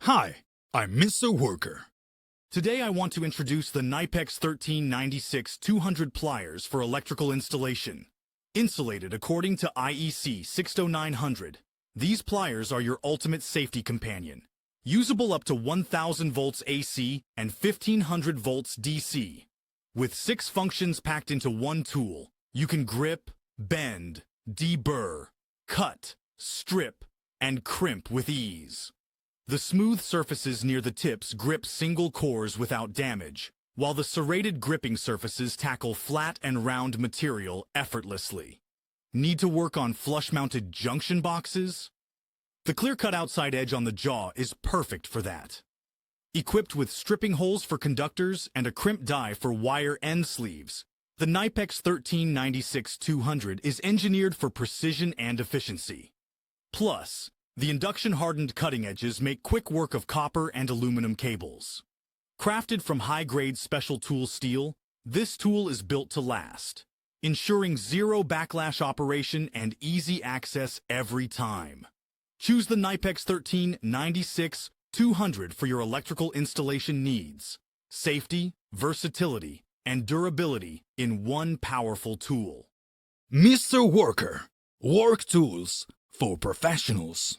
Hi, I'm Mr. Worker. Today I want to introduce the KNIPEX 1396 200 pliers for electrical installation. Insulated according to IEC 60900, these pliers are your ultimate safety companion. Usable up to 1000 volts AC and 1500 volts DC. With 6 functions packed into one tool, you can grip, bend, deburr, cut, strip, and crimp with ease. The smooth surfaces near the tips grip single cores without damage, while the serrated gripping surfaces tackle flat and round material effortlessly. Need to work on flush-mounted junction boxes? The clear-cut outside edge on the jaw is perfect for that. Equipped with stripping holes for conductors and a crimp die for wire end sleeves, the KNIPEX 1396 200 is engineered for precision and efficiency. Plus, the induction-hardened cutting edges make quick work of copper and aluminum cables. Crafted from high-grade special tool steel, this tool is built to last, ensuring zero backlash operation and easy access every time. Choose the KNIPEX 1396 200 for your electrical installation needs. Safety, versatility, and durability in one powerful tool. Mr. Worker, work tools for professionals.